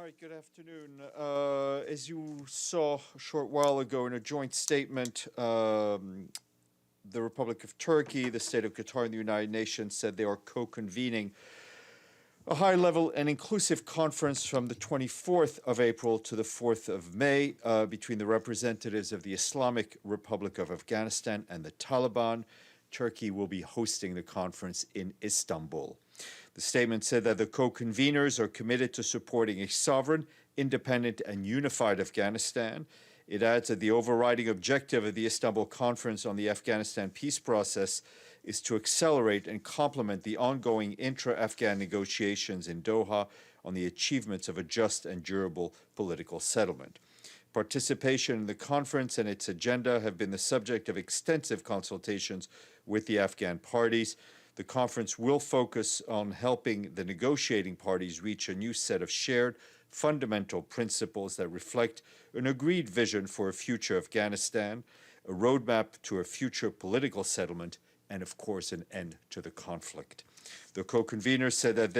right, good afternoon. As you saw a short while ago in a joint statement, the Republic of Turkey, the State of Qatar, and the United Nations said they are co-convening a high-level and inclusive conference from the 24th of April to the 4th of May between the representatives of the Islamic Republic of Afghanistan and the Taliban. Turkey will be hosting the conference in Istanbul. The statement said that the co-conveners are committed to supporting a sovereign, independent, and unified Afghanistan. It adds that the overriding objective of the Istanbul Conference on the Afghanistan Peace Process is to accelerate and complement the ongoing intra-Afghan negotiations in Doha on the achievements of a just and durable political settlement. Participation in the conference and its agenda have been the subject of extensive consultations with the Afghan parties. The conference will focus on helping the negotiating parties reach a new set of shared fundamental principles that reflect an agreed vision for a future Afghanistan, a roadmap to a future political settlement, and of course an end to the conflict. The co-conveners said that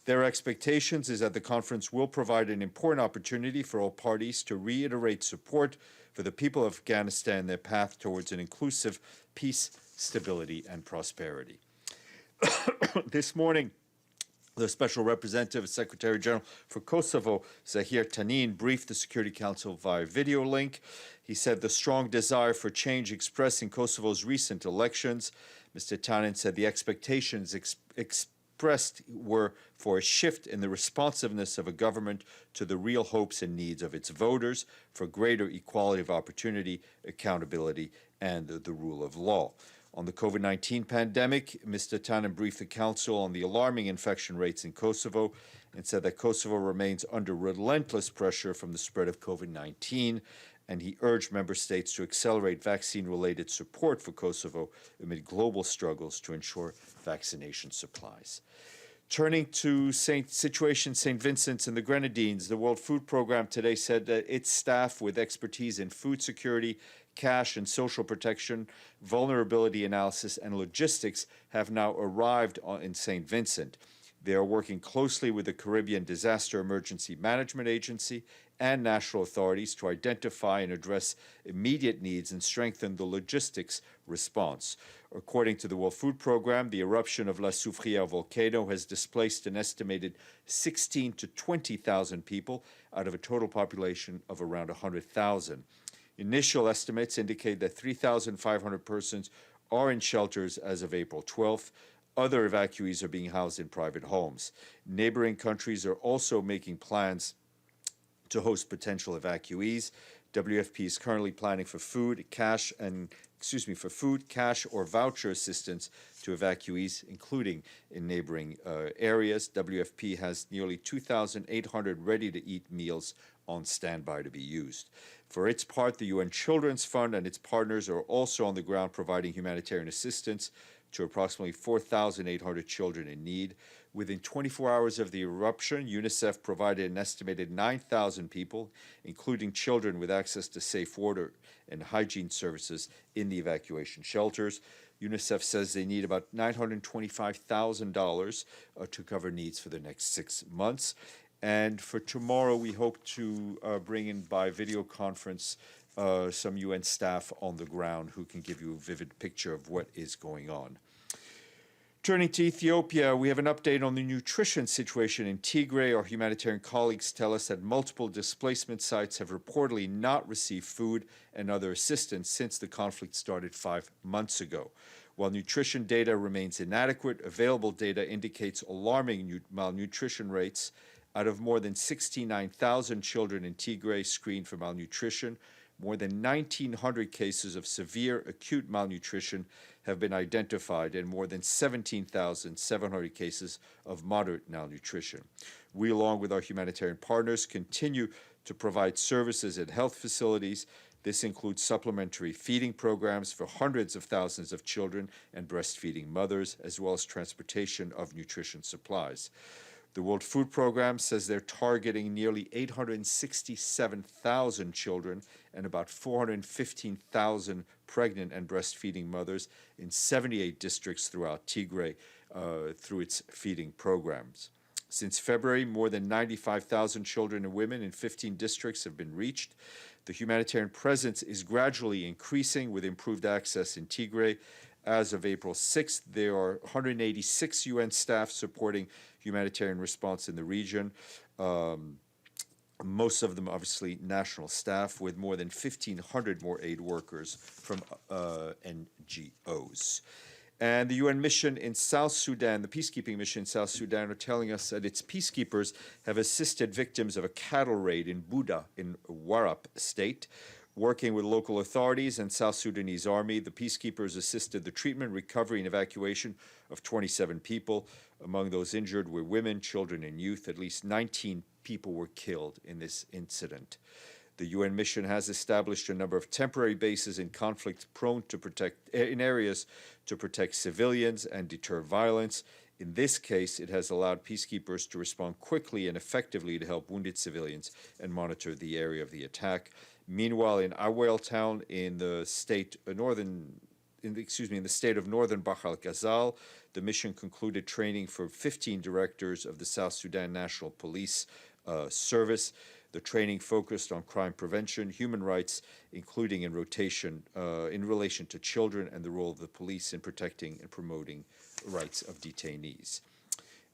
their expectations is that the conference will provide an important opportunity for all parties to reiterate support for the people of Afghanistan and their path towards an inclusive peace, stability, and prosperity. This morning, the Special Representative Secretary General for Kosovo, Zahir Tanin, briefed the Security Council via video link. He said the strong desire for change expressed in Kosovo's recent elections. Mr. Tanin said the expectations expressed were for a shift in the responsiveness of a government to the real hopes and needs of its voters, for greater equality of opportunity, accountability, and the rule of law. On the COVID-19 pandemic, Mr. Tanin briefed the Council on the alarming infection rates in Kosovo and said that Kosovo remains under relentless pressure from the spread of COVID-19, and he urged member states to accelerate vaccine-related support for Kosovo amid global struggles to ensure vaccination supplies. Turning to situation St. Vincent's and the Grenadines, the World Food Programme today said that its staff with expertise in food security, cash and social protection, vulnerability analysis, and logistics have now arrived in St. Vincent. They are working closely with the Caribbean Disaster Emergency Management Agency and national authorities to identify and address immediate needs and strengthen the logistics response. According to the World Food Programme, the eruption of La Soufrière volcano has displaced an estimated 16 to 20,000 people out of a total population of around 100,000. Initial estimates indicate that 3,500 persons are in shelters as of April 12th. Other evacuees are being housed in private homes. Neighboring countries are also making plans to host potential evacuees. WFP is currently planning for food, cash, or voucher assistance to evacuees, including in neighboring areas. WFP has nearly 2,800 ready-to-eat meals on standby to be used. For its part, the UN Children's Fund and its partners are also on the ground providing humanitarian assistance to approximately 4,800 children in need. Within 24 hours of the eruption, UNICEF provided an estimated 9,000 people, including children, with access to safe water and hygiene services in the evacuation shelters. UNICEF says they need about $925,000 to cover needs for the next 6 months. And for tomorrow, we hope to bring in by video conference some UN staff on the ground who can give you a vivid picture of what is going on. Turning to Ethiopia, we have an update on the nutrition situation in Tigray. Our humanitarian colleagues tell us that multiple displacement sites have reportedly not received food and other assistance since the conflict started 5 months ago. While nutrition data remains inadequate, available data indicates alarming malnutrition rates. Out of more than 69,000 children in Tigray screened for malnutrition, more than 1,900 cases of severe acute malnutrition have been identified and more than 17,700 cases of moderate malnutrition. We, along with our humanitarian partners, continue to provide services at health facilities. This includes supplementary feeding programs for hundreds of thousands of children and breastfeeding mothers, as well as transportation of nutrition supplies. The World Food Programme says they're targeting nearly 867,000 children and about 415,000 pregnant and breastfeeding mothers in 78 districts throughout Tigray through its feeding programs. Since February, more than 95,000 children and women in 15 districts have been reached. The humanitarian presence is gradually increasing with improved access in Tigray. As of April 6th, there are 186 UN staff supporting humanitarian response in the region. Most of them, obviously, national staff, with more than 1,500 more aid workers from NGOs. And the UN mission in South Sudan, the peacekeeping mission in South Sudan, are telling us that its peacekeepers have assisted victims of a cattle raid in Buda in Warrap state. Working with local authorities and South Sudanese army, the peacekeepers assisted the treatment, recovery, and evacuation of 27 people. Among those injured were women, children, and youth. At least 19 people were killed in this incident. The UN mission has established a number of temporary bases in conflict-prone in areas to protect civilians and deter violence. In this case, it has allowed peacekeepers to respond quickly and effectively to help wounded civilians and monitor the area of the attack. Meanwhile, in Awel town in the state of northern Bahr al-Ghazal, the mission concluded training for 15 directors of the South Sudan National Police Service. The training focused on crime prevention, human rights, including in relation to children, and the role of the police in protecting and promoting rights of detainees.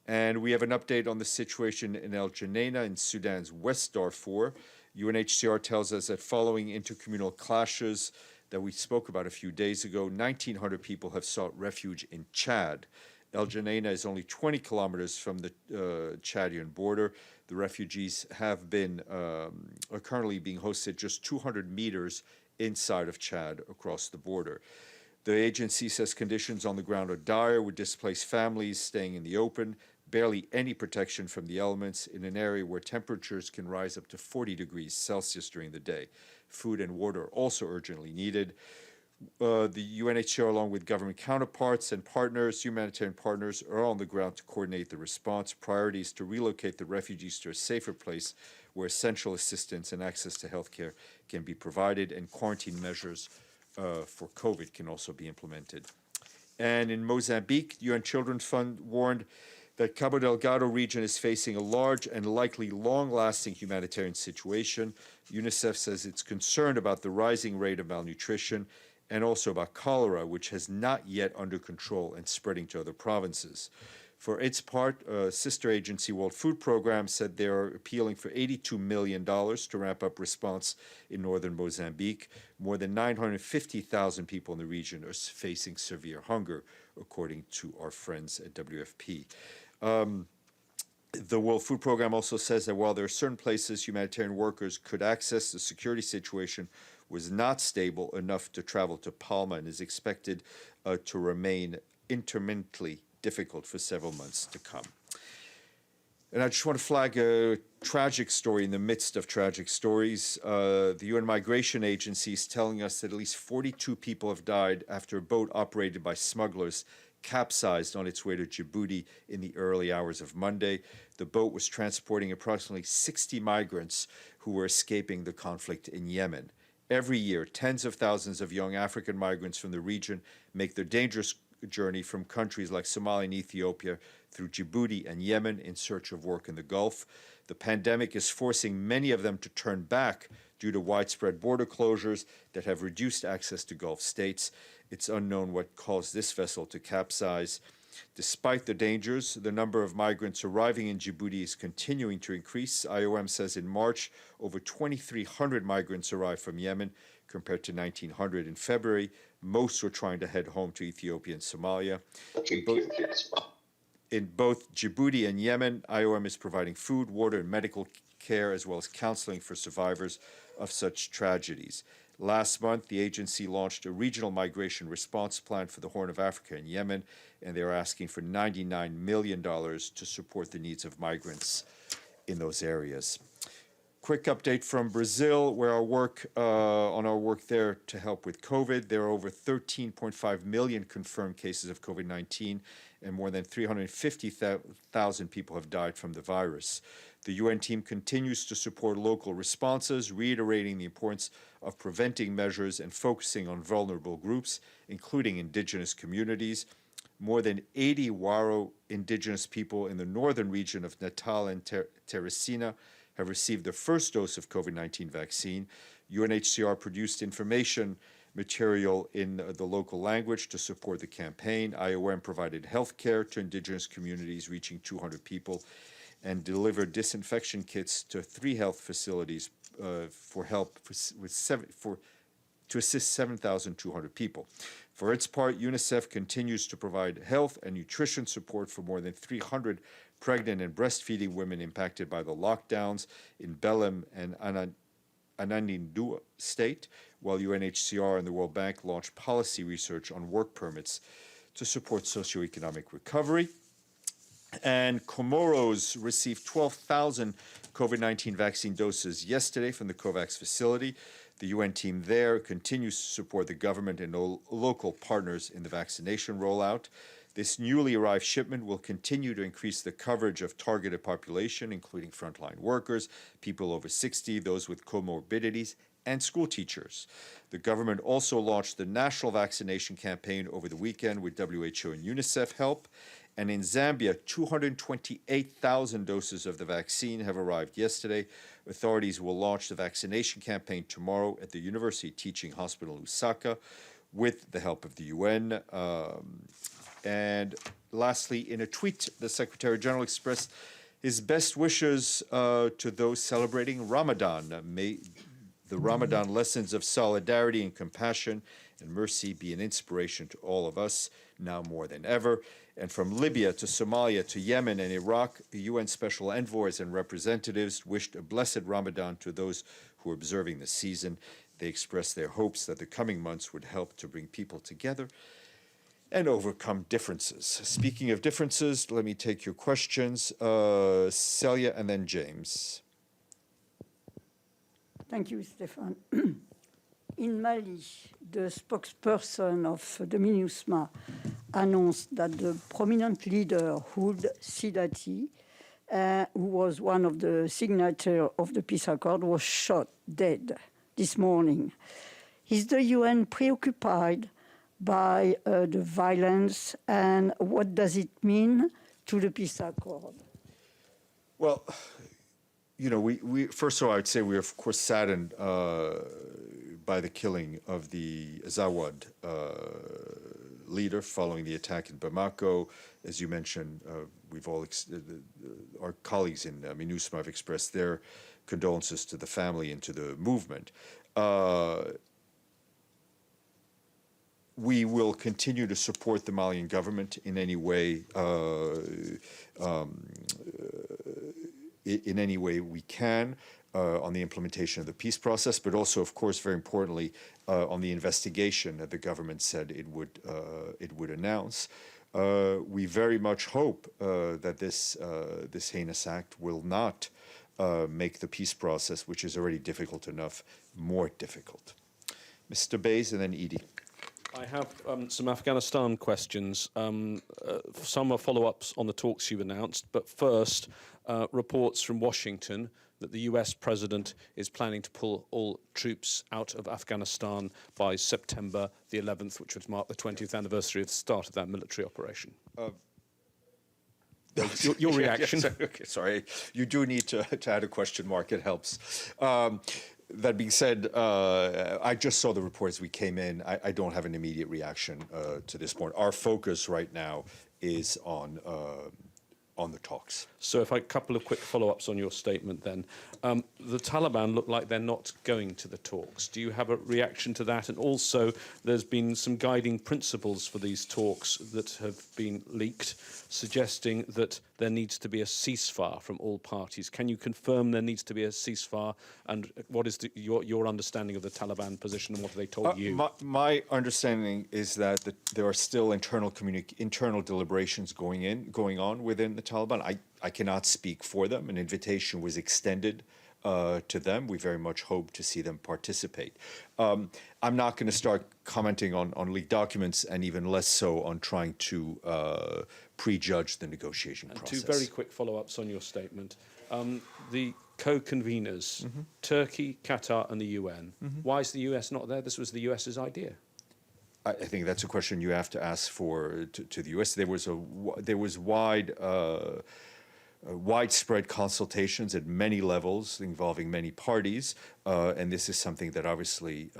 And we have an update on the situation in El Geneina in Sudan's West Darfur. UNHCR tells us that following intercommunal clashes that we spoke about a few days ago, 1,900 people have sought refuge in Chad. El Geneina is only 20 kilometers from the Chadian border. The refugees have been are currently being hosted just 200 meters inside of Chad across the border. The agency says conditions on the ground are dire, with displaced families staying in the open, barely any protection from the elements in an area where temperatures can rise up to 40 degrees Celsius during the day. Food and water are also urgently needed. The UNHCR, along with government counterparts and partners, humanitarian partners, are on the ground to coordinate the response. Priority is to relocate the refugees to a safer place where essential assistance and access to health care can be provided, and quarantine measures for COVID can also be implemented. And in Mozambique, the UN Children's Fund warned that Cabo Delgado region is facing a large and likely long-lasting humanitarian situation. UNICEF says it's concerned about the rising rate of malnutrition and also about cholera, which has not yet under control and spreading to other provinces. For its part, sister agency World Food Program said they are appealing for $82 million to ramp up response in northern Mozambique. More than 950,000 people in the region are facing severe hunger, according to our friends at WFP. The World Food Program also says that while there are certain places humanitarian workers could access, the security situation was not stable enough to travel to Palma and is expected to remain intermittently difficult for several months to come. And I just want to flag a tragic story in the midst of tragic stories. The UN Migration Agency is telling us that at least 42 people have died after a boat operated by smugglers capsized on its way to Djibouti in the early hours of Monday. The boat was transporting approximately 60 migrants who were escaping the conflict in Yemen. Every year, tens of thousands of young African migrants from the region make their dangerous journey from countries like Somalia and Ethiopia through Djibouti and Yemen in search of work in the Gulf. The pandemic is forcing many of them to turn back due to widespread border closures that have reduced access to Gulf states. It's unknown what caused this vessel to capsize. Despite the dangers, the number of migrants arriving in Djibouti is continuing to increase. IOM says in March, over 2,300 migrants arrived from Yemen, compared to 1,900 in February. Most were trying to head home to Ethiopia and Somalia. In both Djibouti and Yemen, IOM is providing food, water, and medical care, as well as counseling for survivors of such tragedies. Last month, the agency launched a regional migration response plan for the Horn of Africa and Yemen, and they are asking for $99 million to support the needs of migrants in those areas. Quick update from Brazil, where our work there to help with COVID. There are over 13.5 million confirmed cases of COVID-19, and more than 350,000 people have died from the virus. The UN team continues to support local responses, reiterating the importance of preventing measures and focusing on vulnerable groups, including indigenous communities. more than 80 Waro indigenous people in the northern region of Natal and Teresina have received their first dose of COVID-19 vaccine. UNHCR produced information material in the local language to support the campaign. IOM provided health care to indigenous communities reaching 200 people and delivered disinfection kits to 3 health facilities to assist 7,200 people. For its part, UNICEF continues to provide health and nutrition support for more than 300 pregnant and breastfeeding women impacted by the lockdowns in Belem and Anandindua state, while UNHCR and the World Bank launched policy research on work permits to support socioeconomic recovery. And Comoros received 12,000 COVID-19 vaccine doses yesterday from the Covax facility. The UN team there continues to support the government and local partners in the vaccination rollout. This newly arrived shipment will continue to increase the coverage of targeted population, including frontline workers, people over 60, those with comorbidities, and school teachers. The government also launched the national vaccination campaign over the weekend with WHO and UNICEF help. And in Zambia, 228,000 doses of the vaccine have arrived yesterday. Authorities will launch the vaccination campaign tomorrow at the University Teaching Hospital Lusaka with the help of the UN. And lastly, in a tweet, the Secretary General expressed his best wishes to those celebrating Ramadan. May the Ramadan lessons of solidarity and compassion and mercy be an inspiration to all of us now more than ever. And from Libya to Somalia to Yemen and Iraq, UN special envoys and representatives wished a blessed Ramadan to those who are observing the season. They expressed their hopes that the coming months would help to bring people together and overcome differences. Speaking of differences, let me take your questions. Celia and then James. Thank you, Stéphane. In Mali, the spokesperson of the MINUSMA announced that the prominent leader, Ould Sidati, who was one of the signatories of the peace accord, was shot dead this morning. Is the UN preoccupied by the violence, and what does it mean to the peace accord? Well, you know, we first of all, I'd say we are, of course, saddened by the killing of the Azawad leader following the attack in Bamako. As you mentioned, we've all, our colleagues in MINUSMA have expressed their condolences to the family and to the movement. We will continue to support the Malian government in any way we can on the implementation of the peace process, but also, of course, very importantly, on the investigation that the government said it would announce. We very much hope that this heinous act will not make the peace process, which is already difficult enough, more difficult. Mr. Bays and then Edie. I have some Afghanistan questions. Some are follow-ups on the talks you've announced, but first, reports from Washington that the US president is planning to pull all troops out of Afghanistan by September the 11th, which would mark the 20th anniversary of the start of that military operation. Your reaction? Yes, okay, sorry. You do need to add a question mark. It helps. That being said, I just saw the reports we came in. I don't have an immediate reaction to this point. Our focus right now is on the talks. So if a couple of quick follow-ups on your statement then. The Taliban look like they're not going to the talks. Do you have a reaction to that? And also, there's been some guiding principles for these talks that have been leaked, suggesting that there needs to be a ceasefire from all parties. Can you confirm there needs to be a ceasefire? And what is your understanding of the Taliban position, and what have they told you? My understanding is that there are still internal deliberations going on within the Taliban. I cannot speak for them. An invitation was extended to them. We very much hope to see them participate. I'm not going to start commenting on leaked documents, and even less so on trying to prejudge the negotiation process. Two very quick follow-ups on your statement. The co-conveners, Turkey, Qatar, and the UN. Why is the US not there? This was the US's idea. I think that's a question you have to ask to the U.S. There was widespread consultations at many levels involving many parties, and this is something that obviously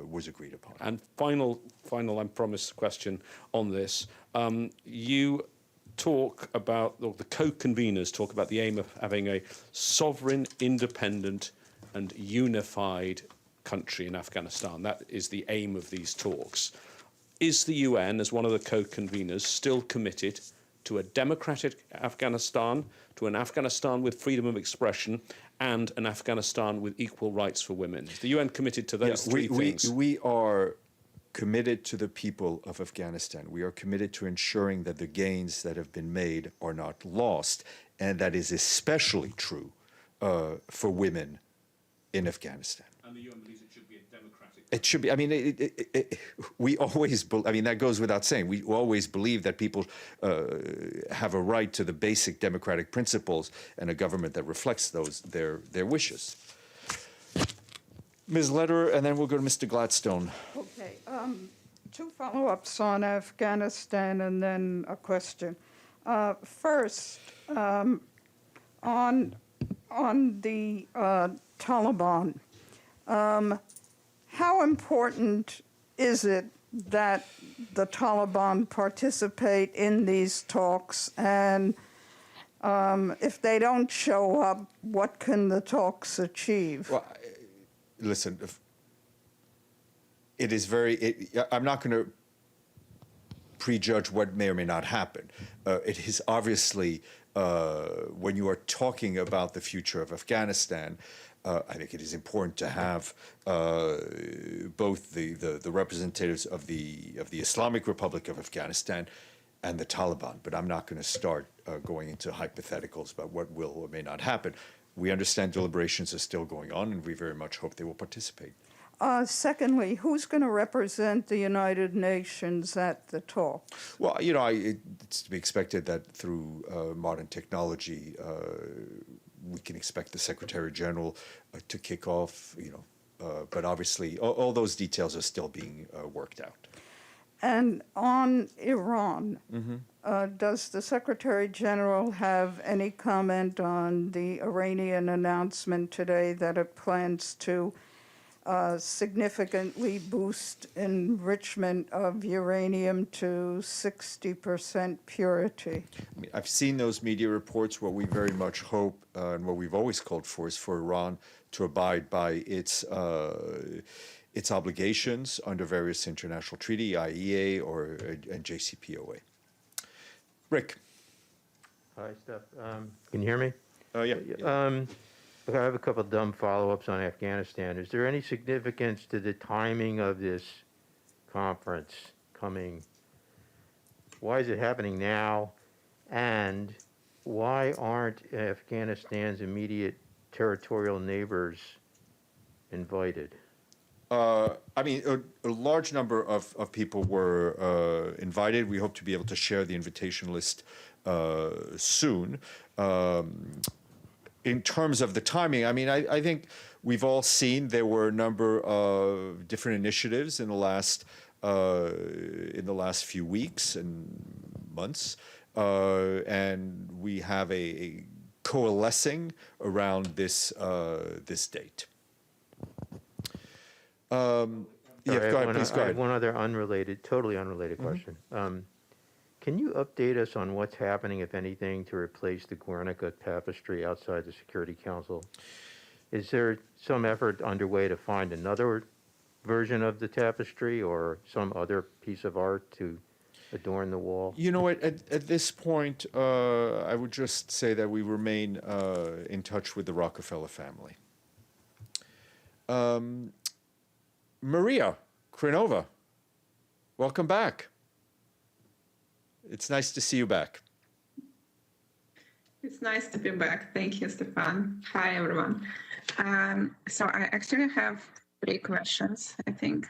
was agreed upon. And final, I promise, question on this. You talk about, or the co-conveners talk about the aim of having a sovereign, independent, and unified country in Afghanistan. That is the aim of these talks. Is the UN, as one of the co-conveners, still committed to a democratic Afghanistan, to an Afghanistan with freedom of expression, and an Afghanistan with equal rights for women? Is the UN committed to those three things? We are committed to the people of Afghanistan. We are committed to ensuring that the gains that have been made are not lost, and that is especially true for women in Afghanistan. And the UN believes it should be a democratic. It should be. I mean, we always. I mean, that goes without saying. We always believe that people have a right to the basic democratic principles and a government that reflects their wishes. Ms. Lederer, and then we'll go to Mr. Gladstone. Okay, two follow-ups on Afghanistan and then a question. First, on the Taliban, how important is it that the Taliban participate in these talks? And if they don't show up, what can the talks achieve? Well, listen, it is very. I'm not going to prejudge what may or may not happen. It is obviously, when you are talking about the future of Afghanistan, I think it is important to have both the representatives of the Islamic Republic of Afghanistan and the Taliban. But I'm not going to start going into hypotheticals about what will or may not happen. We understand deliberations are still going on, and we very much hope they will participate. Secondly, who's going to represent the United Nations at the talk? Well, you know, it's to be expected that through modern technology, we can expect the Secretary General to kick off, you know, but obviously all those details are still being worked out. And on Iran, does the Secretary General have any comment on the Iranian announcement today that it plans to significantly boost enrichment of uranium to 60% purity? I mean, I've seen those media reports. What we very much hope and what we've always called for is for Iran to abide by its obligations under various international treaty, IEA and JCPOA. Rick. Hi, Steph. Can you hear me? Yeah. Look, I have a couple of dumb follow-ups on Afghanistan. Is there any significance to the timing of this conference coming? Why is it happening now? And why aren't Afghanistan's immediate territorial neighbors invited? I mean, a large number of people were invited. We hope to be able to share the invitation list soon. In terms of the timing, I mean, I think we've all seen there were a number of different initiatives in the last few weeks and months, and we have a coalescing around this date. Sorry, go ahead, please go I ahead. have one other totally unrelated question. Can you update us on what's happening, if anything, to replace the Guernica tapestry outside the Security Council? Is there some effort underway to find another version of the tapestry or some other piece of art to adorn the wall? You know what? At this point, I would just say that we remain in touch with the Rockefeller family. Maria Krenova, welcome back. It's nice to see you back. It's nice to be back. Thank you, Stéphane. Hi, everyone. So I actually have 3 questions, I think.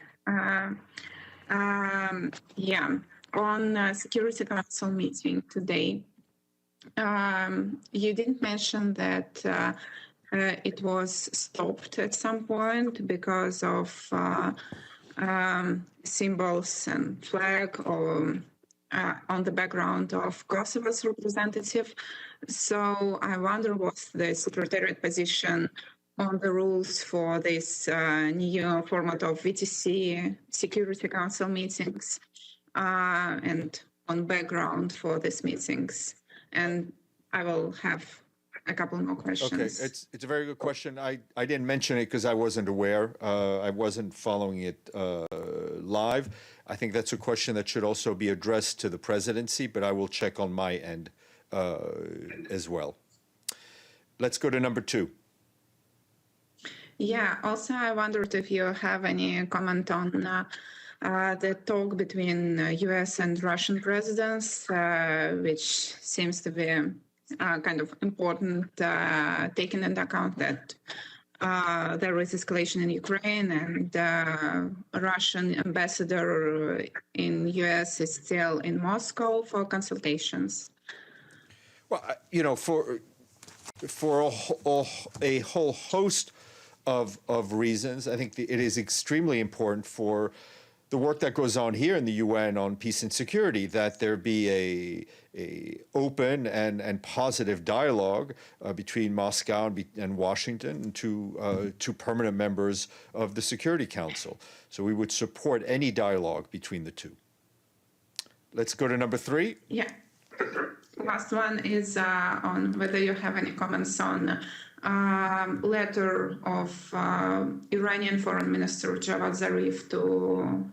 On Security Council meeting today, you didn't mention that it was stopped at some point because of symbols and flag or on the background of Kosovo's representative. So I wonder what's the Secretariat position on the rules for this new format of VTC Security Council meetings and on background for these meetings. And I will have a couple more questions. Okay, it's a very good question. I didn't mention it because I wasn't aware. I wasn't following it live. I think that's a question that should also be addressed to the presidency, but I will check on my end as well. Let's go to number 2. Yeah, also I wondered if you have any comment on the talk between US and Russian presidents, which seems to be kind of important, taking into account that there is escalation in Ukraine and Russian ambassador in US is still in Moscow for consultations. Well, you know, for a whole host of reasons, I think it is extremely important for the work that goes on here in the UN on peace and security, that there be a open and positive dialogue between Moscow and Washington and two permanent members of the Security Council. So we would support any dialogue between the two. Let's go to number 3. Yeah. Last one is on whether you have any comments on letter of Iranian Foreign Minister Javad Zarif to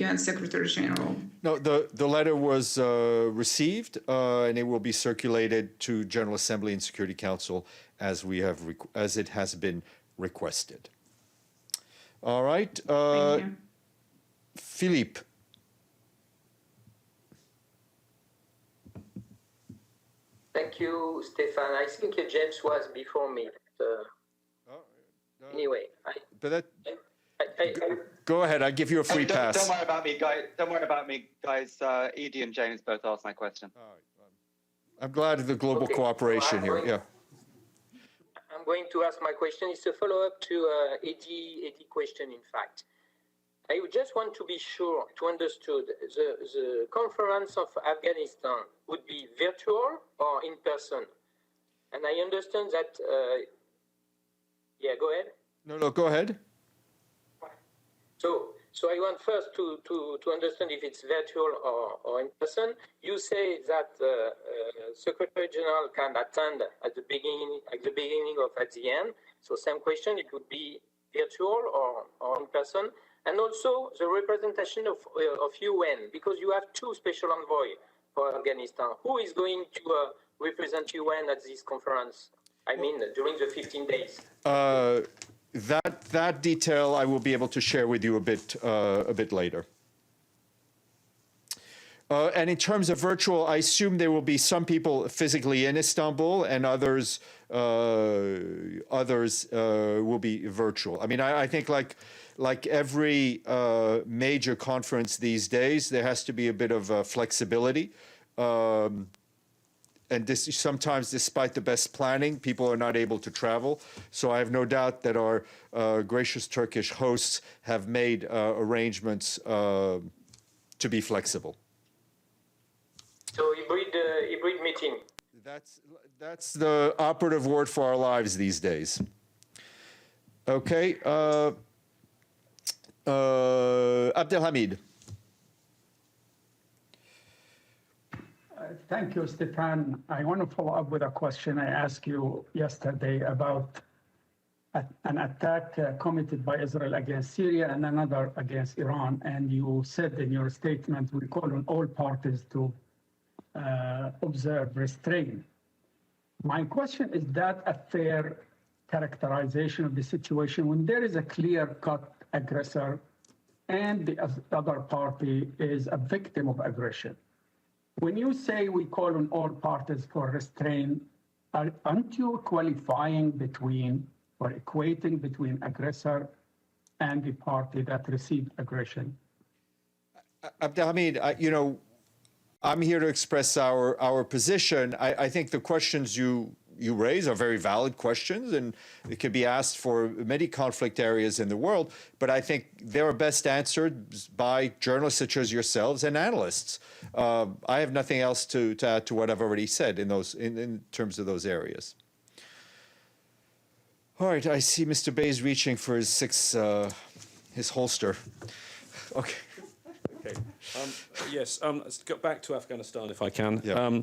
UN Secretary General. No, the letter was received and it will be circulated to General Assembly and Security Council as it has been requested. All right, Thank you. Philippe. Thank you, Stéphane. I think James was before me. Anyway, Go ahead. I give you a free pass. Don't worry about me, guys. Don't worry about me, guys. Edie and James both asked my question. All right. I'm glad of the global cooperation here. Yeah. I'm going to ask my question. It's a follow-up to Eddie question, in fact. I just want to be sure to understood the conference of Afghanistan would be virtual or in person. And I understand that, yeah, go ahead. No, go ahead. So I want first to understand if it's virtual or in person. You say that Secretary General can attend at the beginning or at the end. So same question, it would be virtual or in person. And also the representation of UN, because you have 2 special envoys for Afghanistan. Who is going to represent UN at this conference? I mean, during the 15 days. That detail I will be able to share with you a bit later. And in terms of virtual, I assume there will be some people physically in Istanbul, and others will be virtual. I mean, I think like every major conference these days, there has to be a bit of flexibility. And sometimes, despite the best planning, people are not able to travel. So I have no doubt that our gracious Turkish hosts have made arrangements to be flexible. So hybrid meeting. That's the operative word for our lives these days. Okay, Abdelhamid. Thank you, Stéphane. I want to follow up with a question I asked you yesterday about an attack committed by Israel against Syria and another against Iran. And you said in your statement, we call on all parties to observe restraint. My question, is that a fair characterization of the situation when there is a clear-cut aggressor and the other party is a victim of aggression? When you say we call on all parties for restraint, aren't you qualifying between or equating between aggressor and the party that received aggression? Abdelhamid, I'm here to express our position. I think the questions you you raise are very valid questions, and it can be asked for many conflict areas in the world, but I think they're best answered by journalists such as yourselves and analysts. I have nothing else to add to what I've already said in terms of those areas. All right, I see Mr. Bay is reaching for his holster. Okay. Okay. Yes, let's go back to Afghanistan if I can. Yeah.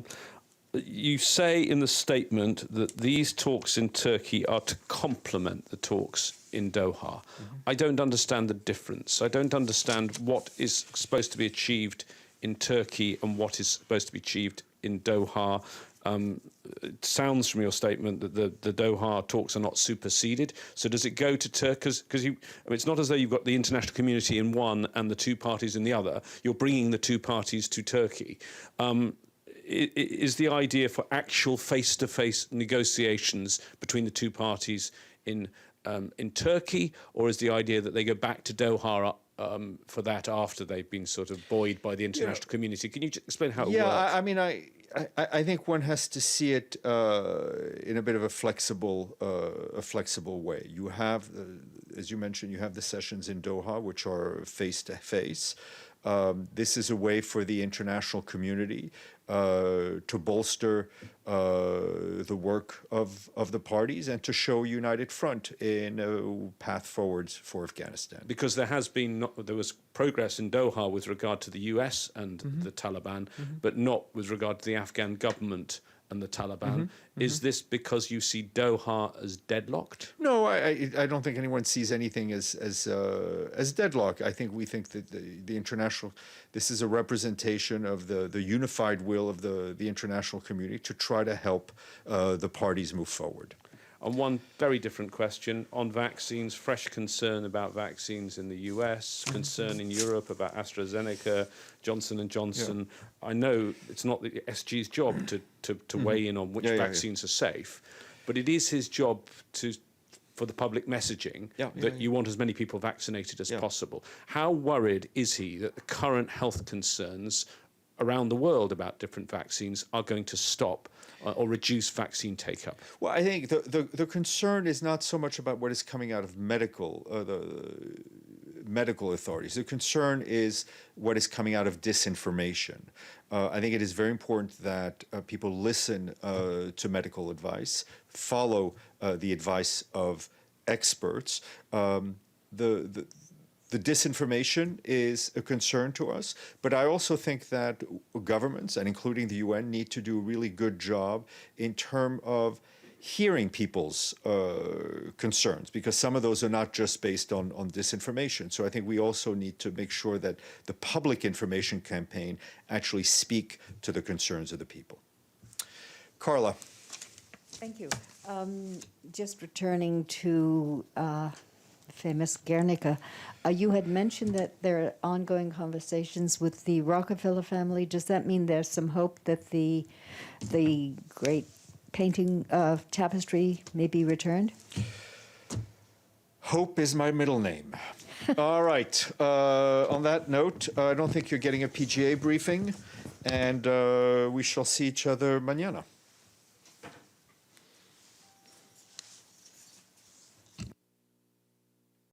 You say in the statement that these talks in Turkey are to complement the talks in Doha. I don't understand the difference. I don't understand what is supposed to be achieved in Turkey and what is supposed to be achieved in Doha. It sounds from your statement that the Doha talks are not superseded. So does it go to Turkey? Because it's not as though you've got the international community in one and the two parties in the other. You're bringing the two parties to Turkey. Is the idea for actual face-to-face negotiations between the two parties in Turkey, or is the idea that they go back to Doha for that after they've been sort of buoyed by the international community? Can you just explain how it works? Yeah, I mean, I think one has to see it in a bit of a flexible way. You have, as you mentioned, you have the sessions in Doha, which are face-to-face. This is a way for the international community to bolster the work of the parties and to show a united front in a path forwards for Afghanistan. Because there was progress in Doha with regard to the US and the Taliban, but not with regard to the Afghan government and the Taliban. Is this because you see Doha as deadlocked? No, I don't think anyone sees anything as deadlock. I think we think that the international, this is a representation of the unified will of the international community to try to help the parties move forward. On one very different question, on vaccines, fresh concern about vaccines in the US, concern in Europe about AstraZeneca, Johnson & Johnson. Yeah. I know it's not the SG's job to weigh in on which vaccines are safe, but it is his job for the public messaging that you want as many people vaccinated as possible. How worried is he that the current health concerns around the world about different vaccines are going to stop or reduce vaccine take-up? Well, I think the concern is not so much about what is coming out of medical authorities. The concern is what is coming out of disinformation. I think it is very important that people listen to medical advice, follow the advice of experts. The disinformation is a concern to us, but I also think that governments, and including the UN, need to do a really good job in terms of hearing people's concerns, because some of those are not just based on disinformation. So I think we also need to make sure that the public information campaign actually speak to the concerns of the people. Carla. Thank you. Just returning to famous Guernica, you had mentioned that there are ongoing conversations with the Rockefeller family. Does that mean there's some hope that the great painting of tapestry may be returned? Hope is my middle name. All right. On that note, I don't think you're getting a PGA briefing, and we shall see each other mañana.